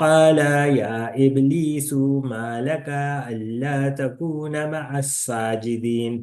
قال يا إبليس ما لك ألا تكون مع الساجدين।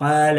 قال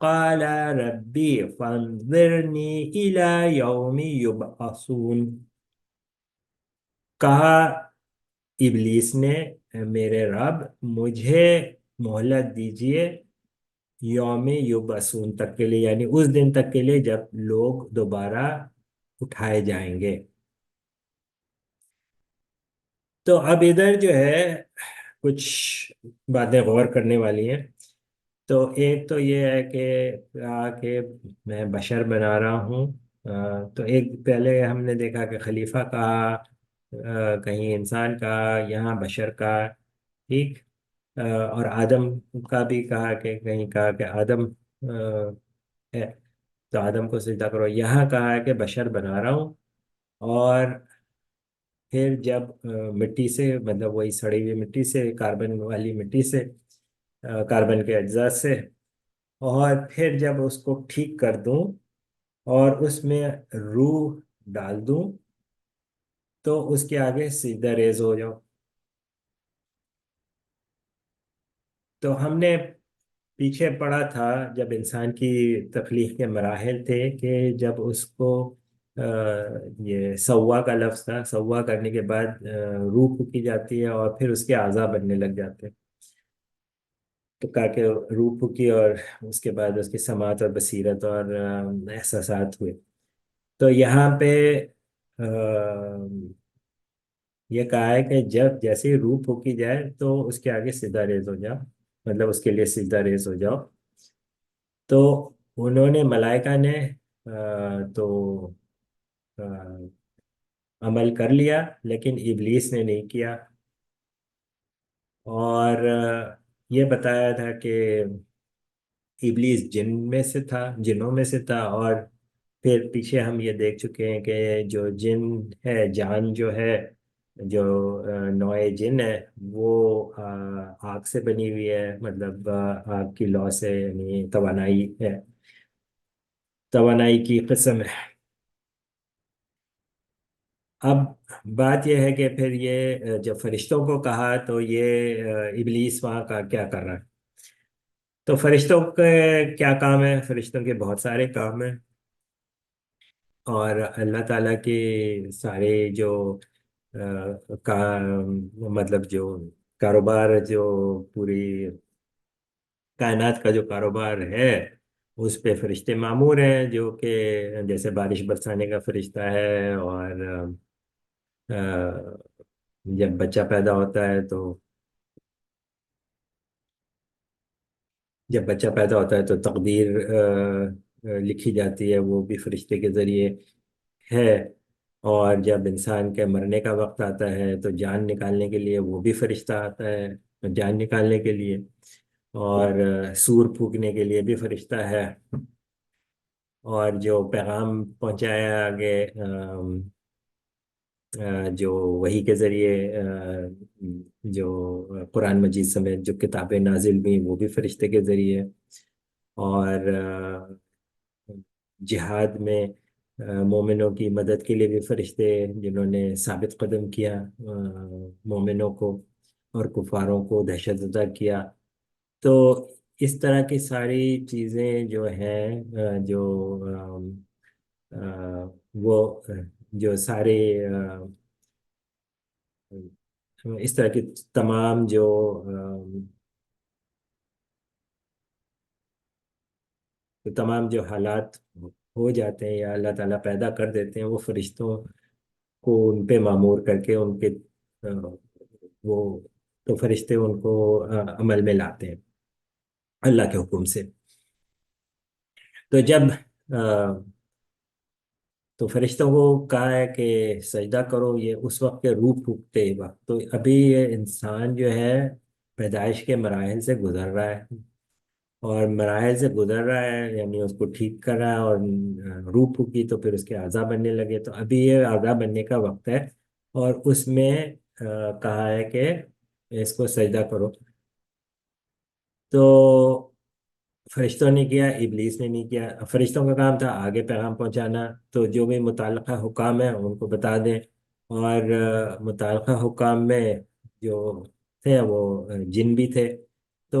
قال ربی فانظرنی الی یوم یبعثون، کہا ابلیس نے میرے رب مجھے مہلت دیجئے یوم یبعثون تک کے لیے، یعنی اس دن تک کے لیے جب لوگ دوبارہ اٹھائے جائیں گے۔ تو اب ادھر جو ہے کچھ باتیں غور کرنے والی ہیں۔ تو ایک تو یہ ہے کہ میں بشر بنا رہا ہوں۔ تو ایک پہلے ہم نے دیکھا کہ خلیفہ کا، کہیں انسان کا، یہاں بشر کا، ٹھیک۔ اور آدم کا بھی کہا، کہ کہیں کہا کہ آدم ہے، تو آدم کو سجدہ کرو۔ یہاں کہا ہے کہ بشر بنا رہا ہوں، اور پھر جب مٹی سے، مطلب وہی سڑی ہوئی مٹی سے، کاربن والی مٹی سے، کاربن کے اجزاء سے، اور پھر جب اس کو ٹھیک کر دوں اور اس میں روح ڈال دوں تو اس کے آگے سیدھا ریز ہو جاؤ۔ تو ہم نے پیچھے پڑھا تھا جب انسان کی تخلیق کے مراحل تھے، کہ جب اس کو یہ سوا کا لفظ تھا، سوا کرنے کے بعد روح پھونکی جاتی ہے اور پھر اس کے اعضاء بننے لگ جاتے ہیں۔ تو کہا کہ روح پھونکی اور اس کے بعد اس کی سماعت اور بصیرت اور احساسات ہوئے۔ تو یہاں پہ یہ کہا ہے کہ جب جیسے ہی روح پھونکی جائے تو اس کے آگے سیدھا ریز ہو جاؤ، مطلب اس کے لیے سیدھا ریز ہو جاؤ۔ تو انہوں نے، ملائکہ نے تو آ، عمل کر لیا، لیکن ابلیس نے نہیں کیا۔ اور یہ بتایا تھا کہ ابلیس جن میں سے تھا، جنوں میں سے تھا، اور پھر پیچھے ہم یہ دیکھ چکے ہیں کہ جو جن ہے، جان جو ہے، جو نوع جن ہے، وہ آگ سے بنی ہوئی ہے، مطلب آگ کی لو سے، یعنی توانائی ہے، توانائی کی قسم ہے۔ اب بات یہ ہے کہ پھر یہ جب فرشتوں کو کہا تو یہ ابلیس وہاں کا کیا کر رہا ہے؟ تو فرشتوں کے کیا کام ہے؟ فرشتوں کے بہت سارے کام ہیں، اور اللہ تعالیٰ کے سارے جو کا مطلب جو کاروبار، جو پوری کائنات کا جو کاروبار ہے، اس پہ فرشتے معمور ہیں، جو کہ جیسے بارش برسانے کا فرشتہ ہے، اور جب بچہ پیدا ہوتا ہے تو، جب بچہ پیدا ہوتا ہے تو تقدیر لکھی جاتی ہے، وہ بھی فرشتے کے ذریعے ہے۔ اور جب انسان کے مرنے کا وقت آتا ہے تو جان نکالنے کے لیے وہ بھی فرشتہ آتا ہے، جان نکالنے کے لیے، اور سور پھونکنے کے لیے بھی فرشتہ ہے، اور جو پیغام پہنچایا آگے، جو وحی کے ذریعے، جو قرآن مجید سمیت جو کتابیں نازل ہوئی وہ بھی فرشتے کے ذریعے، اور جہاد میں مومنوں کی مدد کے لیے بھی فرشتے، جنہوں نے ثابت قدم کیا مومنوں کو، اور کفاروں کو دہشت زدہ کیا۔ تو اس طرح کی ساری چیزیں جو ہیں، جو وہ جو سارے اس طرح کی تمام جو تمام جو حالات ہو جاتے ہیں یا اللہ تعالیٰ پیدا کر دیتے ہیں، وہ فرشتوں کو ان پہ معمور کر کے ان کے آ، وہ تو فرشتے ان کو عمل میں لاتے ہیں اللہ کے حکم سے۔ تو جب آ، تو فرشتوں کو کہا ہے کہ سجدہ کرو، یہ اس وقت کے روح پھونکتے وقت، تو ابھی یہ انسان جو ہے پیدائش کے مراحل سے گزر رہا ہے، اور مراحل سے گزر رہا ہے، یعنی اس کو ٹھیک کر رہا ہے، اور روح پھونکی تو پھر اس کے اعضاء بننے لگے، تو ابھی یہ اعضاء بننے کا وقت ہے، اور اس میں کہا ہے کہ اس کو سجدہ کرو۔ تو فرشتوں نے کیا، ابلیس نے نہیں کیا۔ فرشتوں کا کام تھا آگے پیغام پہنچانا، تو جو بھی متعلقہ حکام ہیں ان کو بتا دیں، اور متعلقہ حکام میں جو تھے وہ جن بھی تھے۔ تو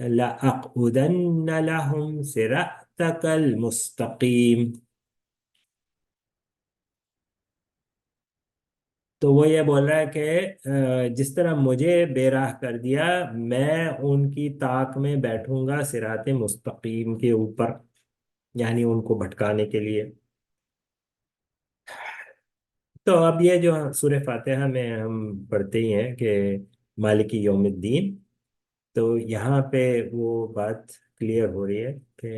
لَأَقْعُدَنَّ لَهُمْ صِرَاطَكَ الْمُسْتَقِيم۔ تو وہ یہ بول رہا ہے کہ جس طرح مجھے بے راہ کر دیا، میں ان کی طاق میں بیٹھوں گا صراط مستقیم کے اوپر، یعنی ان کو بھٹکانے کے لیے۔ تو اب یہ جو سورہ فاتحہ میں ہم پڑھتے ہی ہیں کہ مالک یوم الدین، تو یہاں پہ وہ بات کلیئر ہو رہی ہے کہ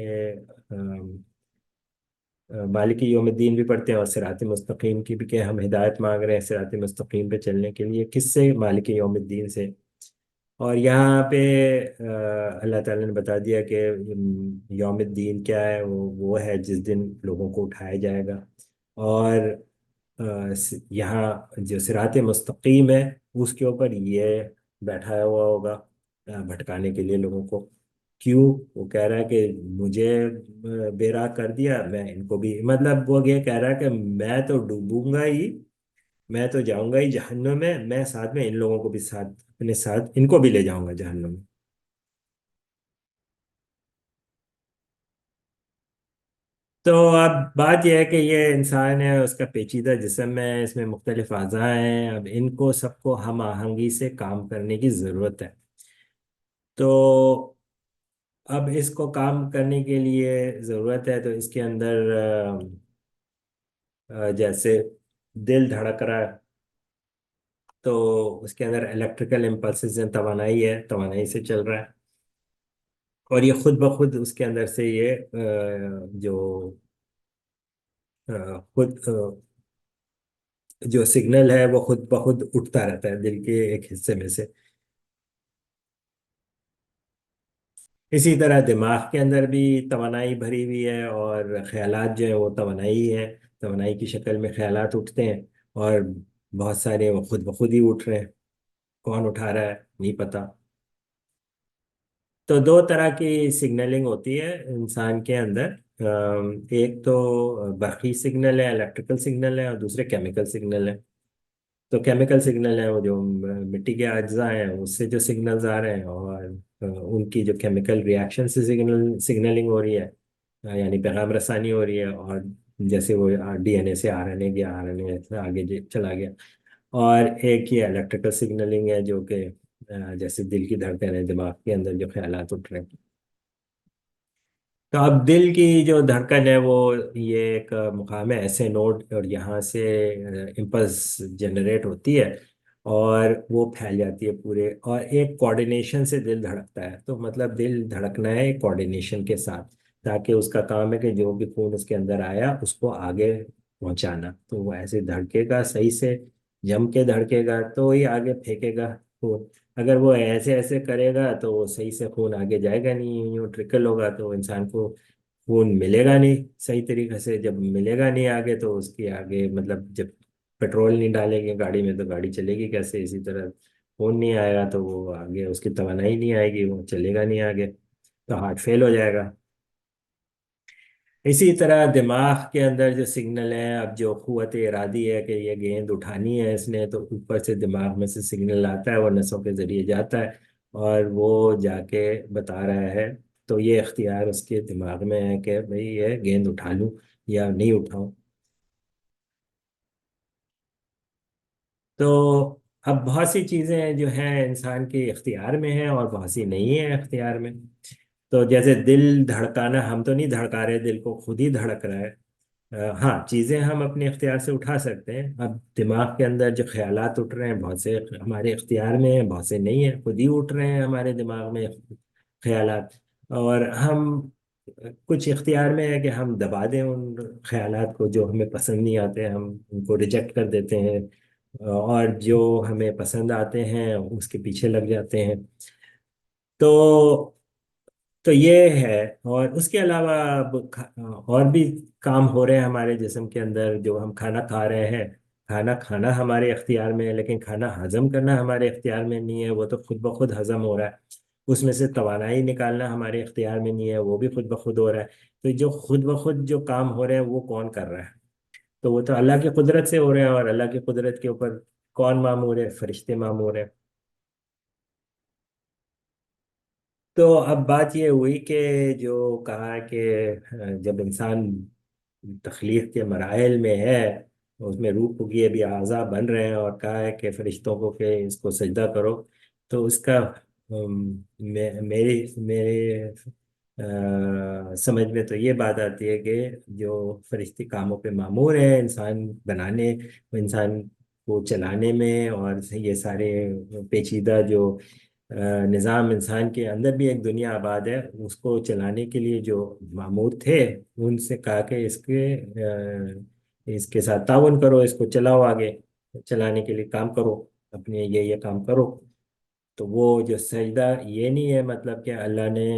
مالک یوم الدین بھی پڑھتے ہیں، اور صراط مستقیم کی بھی، کہ ہم ہدایت مانگ رہے ہیں صراط مستقیم پہ چلنے کے لیے، کس سے؟ مالک یوم الدین سے۔ اور یہاں پہ اللہ تعالیٰ نے بتا دیا کہ یوم الدین کیا ہے، وہ ہے جس دن لوگوں کو اٹھایا جائے گا۔ اور یہاں جو صراط مستقیم ہے اس کے اوپر یہ بیٹھایا ہوا ہوگا بھٹکانے کے لیے لوگوں کو۔ کیوں؟ وہ کہہ رہا ہے کہ مجھے بے راہ کر دیا، میں ان کو بھی، مطلب وہ یہ کہہ رہا ہے کہ میں تو ڈوبوں گا ہی، میں تو جاؤں گا ہی جہنم میں ساتھ میں ان لوگوں کو بھی ساتھ، اپنے ساتھ ان کو بھی لے جاؤں گا جہنم میں۔ تو اب بات یہ ہے کہ یہ انسان ہے، اس کا پیچیدہ جسم ہے، اس میں مختلف اعضاء ہیں، اب ان کو سب کو ہم آہنگی سے کام کرنے کی ضرورت ہے۔ تو اب اس کو کام کرنے کے لیے ضرورت ہے، تو اس کے اندر جیسے دل دھڑک رہا ہے، تو اس کے اندر الیکٹریکل امپلسز ہیں، توانائی ہے، توانائی سے چل رہا ہے، اور یہ خود بخود اس کے اندر سے یہ جو خود جو سگنل ہے وہ خود بخود اٹھتا رہتا ہے دل کے ایک حصے میں سے۔ اسی طرح دماغ کے اندر بھی توانائی بھری ہوئی ہے، اور خیالات جو ہیں وہ توانائی ہے، توانائی کی شکل میں خیالات اٹھتے ہیں، اور بہت سارے وہ خود بخود ہی اٹھ رہے ہیں، کون اٹھا رہا ہے نہیں پتا۔ تو دو طرح کی سگنلنگ ہوتی ہے انسان کے اندر، ایک تو برقی سگنل ہے، الیکٹریکل سگنل ہے، اور دوسرے کیمیکل سگنل ہے۔ تو کیمیکل سگنل ہیں وہ جو مٹی کے اجزاء ہیں اس سے جو سگنلز آ رہے ہیں، اور ان کی جو کیمیکل ریاکشن سے سگنلنگ ہو رہی ہے، یعنی پیغام رسانی ہو رہی ہے، اور جیسے وہ ڈی این اے سے آر این اے گیا، آر این اے سے آگے چلا گیا۔ اور ایک یہ الیکٹریکل سگنلنگ ہے جو کہ جیسے دل کی دھڑکن ہے، دماغ کے اندر جو خیالات اٹھ رہے ہیں۔ تو اب دل کی جو دھڑکن ہے وہ یہ ایک مقام ہے ایسے نوڈ، اور یہاں سے امپلس جنریٹ ہوتی ہے، اور وہ پھیل جاتی ہے پورے، اور ایک کوارڈینیشن سے دل دھڑکتا ہے، تو مطلب دل دھڑکنا ہے ایک کوارڈینیشن کے ساتھ، تاکہ اس کا کام ہے کہ جو بھی خون اس کے اندر آیا اس کو آگے پہنچانا، تو وہ ایسے دھڑکے گا صحیح سے، جم کے دھڑکے گا تو ہی آگے پھینکے گا خون۔ اگر وہ ایسے ایسے کرے گا تو وہ صحیح سے خون آگے جائے گا نہیں، یوں ٹرکل ہوگا تو انسان کو خون ملے گا نہیں صحیح طریقے سے، جب ملے گا نہیں آگے تو اس کی آگے مطلب جب پیٹرول نہیں ڈالیں گے گاڑی میں تو گاڑی چلے گی کیسے؟ اسی طرح خون نہیں آئے گا تو وہ آگے اس کی توانائی نہیں آئے گی، وہ چلے گا نہیں آگے، تو ہارٹ فیل ہو جائے گا۔ اسی طرح دماغ کے اندر جو سگنل ہے، اب جو قوت ارادی ہے کہ یہ گیند اٹھانی ہے اس نے، تو اوپر سے دماغ میں سے سگنل آتا ہے، وہ نسوں کے ذریعے جاتا ہے، اور وہ جا کے بتا رہا ہے، تو یہ اختیار اس کے دماغ میں ہے کہ بھئی یہ گیند اٹھا لوں یا نہیں اٹھاؤں۔ تو اب بہت سی چیزیں جو ہیں انسان کے اختیار میں ہیں، اور بہت سی نہیں ہیں اختیار میں۔ تو جیسے دل دھڑکانا، ہم تو نہیں دھڑکا رہے دل کو، خود ہی دھڑک رہا ہے۔ ہاں، چیزیں ہم اپنے اختیار سے اٹھا سکتے ہیں، اب دماغ کے اندر جو خیالات اٹھ رہے ہیں بہت سے ہمارے اختیار میں ہیں، بہت سے نہیں ہیں، خود ہی اٹھ رہے ہیں ہمارے دماغ میں خیالات، اور ہم کچھ اختیار میں ہے کہ ہم دبا دیں ان خیالات کو، جو ہمیں پسند نہیں آتے ہم ان کو ریجیکٹ کر دیتے ہیں، اور جو ہمیں پسند آتے ہیں اس کے پیچھے لگ جاتے ہیں۔ تو تو یہ ہے، اور اس کے علاوہ اب اور بھی کام ہو رہے ہیں ہمارے جسم کے اندر، جو ہم کھانا کھا رہے ہیں، کھانا کھانا ہمارے اختیار میں ہے، لیکن کھانا ہضم کرنا ہمارے اختیار میں نہیں ہے، وہ تو خود بخود ہضم ہو رہا ہے۔ اس میں سے توانائی نکالنا ہمارے اختیار میں نہیں ہے، وہ بھی خود بخود ہو رہا ہے۔ تو جو خود بخود جو کام ہو رہے ہیں وہ کون کر رہا ہے؟ تو وہ تو اللہ کی قدرت سے ہو رہے ہیں، اور اللہ کی قدرت کے اوپر کون مامور ہے؟ فرشتے مامور ہیں۔ تو اب بات یہ ہوئی کہ جو کہا کہ جب انسان تخلیق کے مراحل میں ہے، اس میں روح کی ابھی اعضاء بن رہے ہیں، اور کہا ہے کہ فرشتوں کو کہ اس کو سجدہ کرو، تو اس کا میرے سمجھ میں تو یہ بات آتی ہے کہ جو فرشتی کاموں پہ مامور ہیں انسان بنانے، انسان کو چلانے میں، اور یہ سارے پیچیدہ جو نظام انسان کے اندر بھی ایک دنیا آباد ہے، اس کو چلانے کے لیے جو مامور تھے، ان سے کہا کہ اس کے ساتھ تعاون کرو، اس کو چلاؤ آگے، چلانے کے لیے کام کرو، اپنے یہ کام کرو۔ تو وہ جو سجدہ یہ نہیں ہے مطلب کہ اللہ نے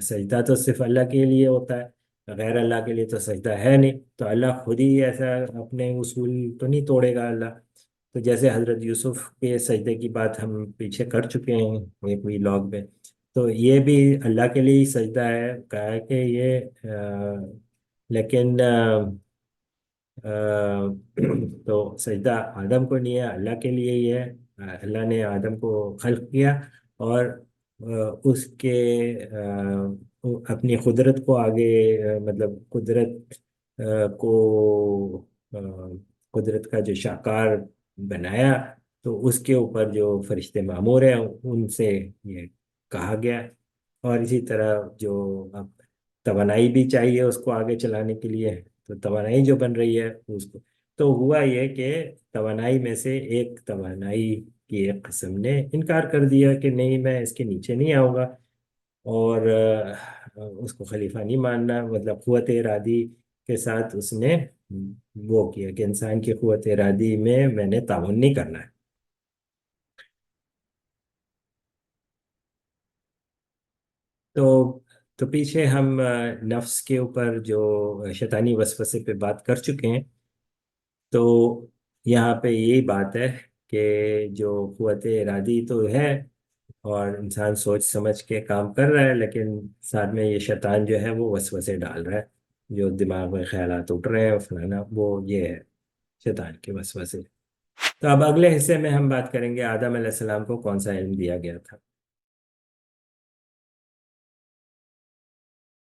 سجدہ تو صرف اللہ کے لیے ہوتا ہے، غیر اللہ کے لیے تو سجدہ ہے نہیں، تو اللہ خود ہی ایسا اپنے اصول تو نہیں توڑے گا اللہ۔ تو جیسے حضرت یوسف کے سجدے کی بات ہم پیچھے کر چکے ہیں ایک وی لاگ میں، تو یہ بھی اللہ کے لیے ہی سجدہ ہے، کہا ہے کہ یہ لیکن آ، تو سجدہ آدم کو نہیں ہے، اللہ کے لیے ہی ہے۔ اللہ نے آدم کو خلق کیا، اور اس کے اپنی قدرت کو آگے مطلب قدرت کو آ، قدرت کا جو شاہکار بنایا، تو اس کے اوپر جو فرشتے معمور ہیں ان سے یہ کہا گیا۔ اور اسی طرح جو اب توانائی بھی چاہیے اس کو آگے چلانے کے لیے، تو توانائی جو بن رہی ہے اس کو، تو ہوا یہ کہ توانائی میں سے ایک توانائی کی ایک قسم نے انکار کر دیا کہ نہیں، میں اس کے نیچے نہیں آؤں گا، اور اس کو خلیفہ نہیں ماننا، مطلب قوت ارادی کے ساتھ اس نے وہ کیا کہ انسان کی قوت ارادی میں نے تعاون نہیں کرنا ہے۔ تو تو پیچھے ہم نفس کے اوپر جو شیطانی وسوسے پہ بات کر چکے ہیں، تو یہاں پہ یہی بات ہے کہ جو قوت ارادی تو ہے، اور انسان سوچ سمجھ کے کام کر رہا ہے، لیکن ساتھ میں یہ شیطان جو ہے وہ وسوسے ڈال رہا ہے، جو دماغ میں خیالات اٹھ رہے ہیں فلانا، وہ یہ ہے شیطان کے وسوسے۔ تو اب اگلے حصے میں ہم بات کریں گے آدم علیہ السلام کو کون سا علم دیا گیا تھا۔